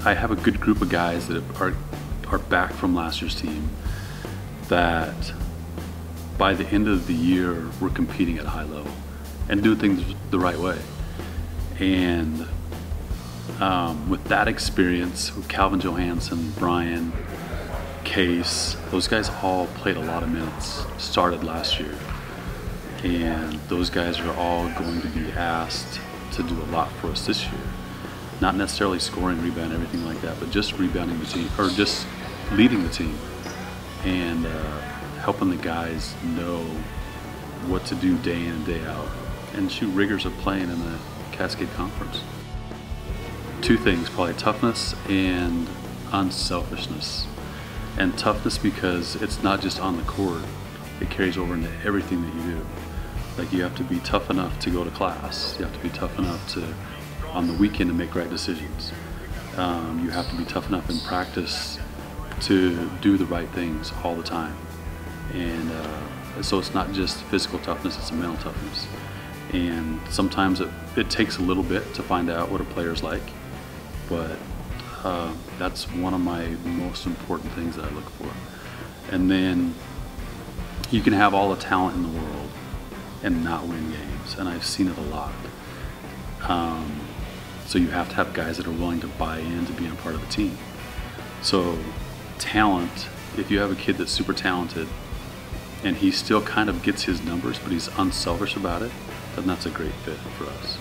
I have a good group of guys that are back from last year's team that by the end of the year we're competing at a high level and doing things the right way. And with that experience, with Calvin Johansson, Brian, Case, those guys all played a lot of minutes, started last year. And those guys are all going to be asked to do a lot for us this year. Not necessarily scoring, rebound, everything like that, but just rebounding the team, or just leading the team and helping the guys know what to do day in and day out. And shoot, riggers are playing in the Cascade Conference. Two things, probably toughness and unselfishness. And toughness because it's not just on the court, it carries over into everything that you do. Like, you have to be tough enough to go to class. You have to be tough enough to, on the weekend, to make right decisions. You have to be tough enough in practice to do the right things all the time. And so it's not just physical toughness, it's a mental toughness. And sometimes it takes a little bit to find out what a player's like, but that's one of my most important things that I look for. And then you can have all the talent in the world and not win games, and I've seen it a lot. So you have to have guys that are willing to buy in to being a part of the team. So talent, if you have a kid that's super talented and he still kind of gets his numbers, but he's unselfish about it, then that's a great fit for us.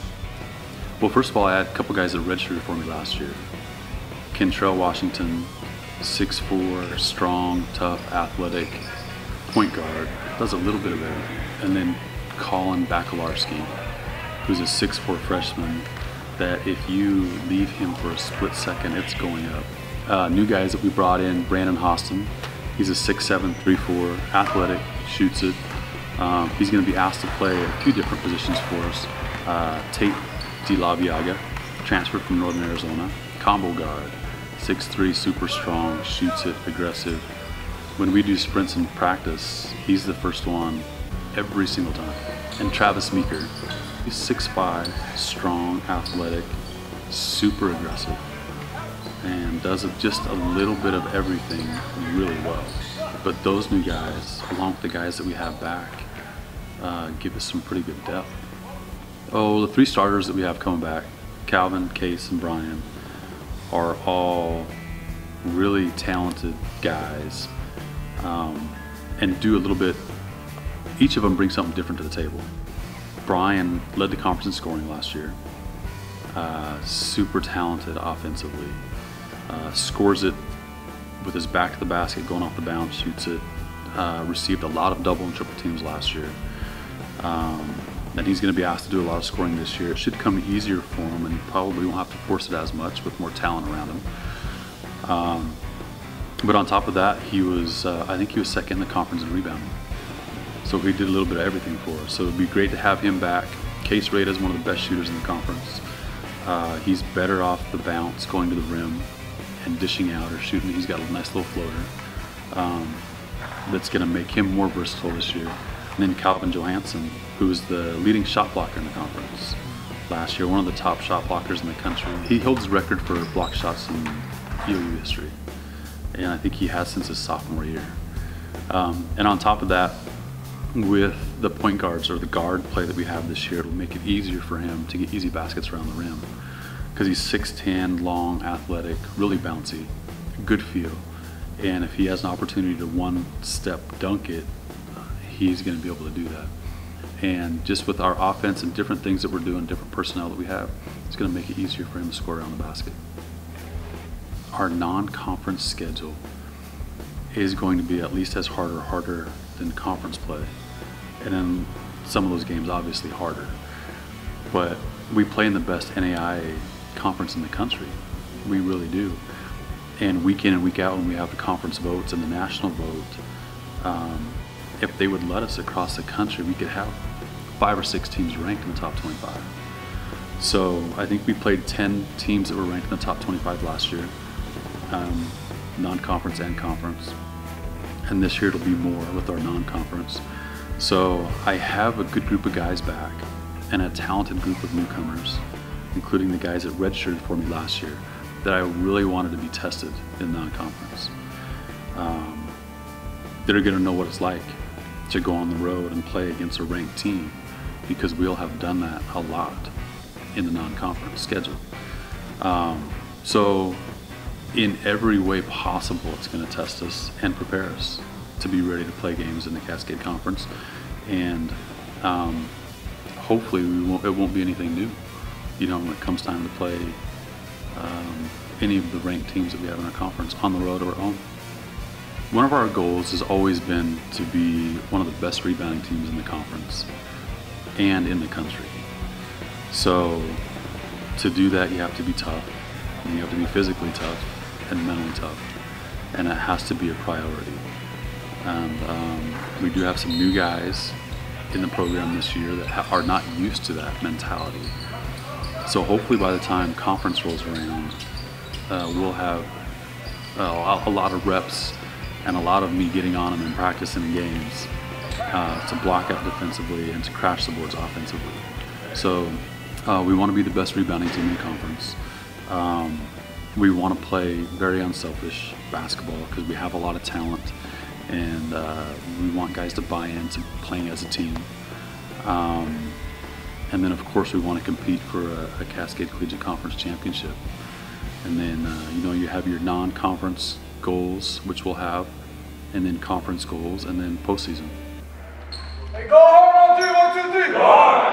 Well, first of all, I had a couple guys that redshirted for me last year. Kentrell Washington, 6'4", strong, tough, athletic, point guard, does a little bit of everything. And then Colin Bakalarski, who's a 6'4" freshman that if you leave him for a split second, it's going up. New guys that we brought in, Brandon Hostin, he's a 6'7", 3'4", athletic, shoots it. He's going to be asked to play a few different positions for us. Tate DeLaviaga, transferred from Northern Arizona, combo guard, 6'3", super strong, shoots it, aggressive. When we do sprints in practice, he's the first one every single time. And Travis Meeker, he's 6'5", strong, athletic, super aggressive, and does just a little bit of everything really well. But those new guys, along with the guys that we have back, give us some pretty good depth. Oh, the three starters that we have coming back, Calvin, Case, and Brian, are all really talented guys and do a little bit, each of them brings something different to the table. Brian led the conference in scoring last year, super talented offensively, scores it with his back to the basket, going off the bounce, shoots it, received a lot of double and triple teams last year. And he's going to be asked to do a lot of scoring this year. It should come easier for him, and he probably won't have to force it as much with more talent around him. But on top of that, he was, I think he was second in the conference in rebounding. So he did a little bit of everything for us. So it'd be great to have him back. Case Rada is one of the best shooters in the conference. He's better off the bounce, going to the rim and dishing out or shooting. He's got a nice little floater that's going to make him more versatile this year. And then Calvin Johansson, who was the leading shot blocker in the conference last year, one of the top shot blockers in the country. He holds the record for block shots in EOU history, and I think he has since his sophomore year. And on top of that, with the point guards or the guard play that we have this year, it'll make it easier for him to get easy baskets around the rim because he's 6'10", long, athletic, really bouncy, good feel. And if he has an opportunity to one-step dunk it, he's going to be able to do that. And just with our offense and different things that we're doing, different personnel that we have, it's going to make it easier for him to score around the basket. Our non-conference schedule is going to be at least as hard or harder than conference play. And then some of those games obviously harder. But we play in the best NAIA conference in the country. We really do. And week in and week out when we have the conference votes and the national vote, if they would let us across the country, we could have 5 or 6 teams ranked in the top 25. So I think we played 10 teams that were ranked in the top 25 last year, non-conference and conference. And this year it'll be more with our non-conference. So I have a good group of guys back and a talented group of newcomers, including the guys that redshirted for me last year, that I really wanted to be tested in non-conference. That are going to know what it's like to go on the road and play against a ranked team, because we'll have done that a lot in the non-conference schedule. So in every way possible, it's going to test us and prepare us to be ready to play games in the Cascade Conference. And hopefully it won't be anything new, you know, when it comes time to play any of the ranked teams that we have in our conference on the road or at home. One of our goals has always been to be one of the best rebounding teams in the conference and in the country. So to do that, you have to be tough, and you have to be physically tough and mentally tough, and it has to be a priority. And we do have some new guys in the program this year that are not used to that mentality. So hopefully by the time conference rolls around, we'll have a lot of reps and a lot of me getting on them and practicing games to block out defensively and to crash the boards offensively. So we want to be the best rebounding team in the conference. We want to play very unselfish basketball because we have a lot of talent, and we want guys to buy into playing as a team. And then of course we want to compete for a Cascade Collegiate Conference championship. And then you know, you have your non-conference goals, which we'll have, and then conference goals, and then postseason. Hey, go hard on 2, 1, 2, 3. Go hard.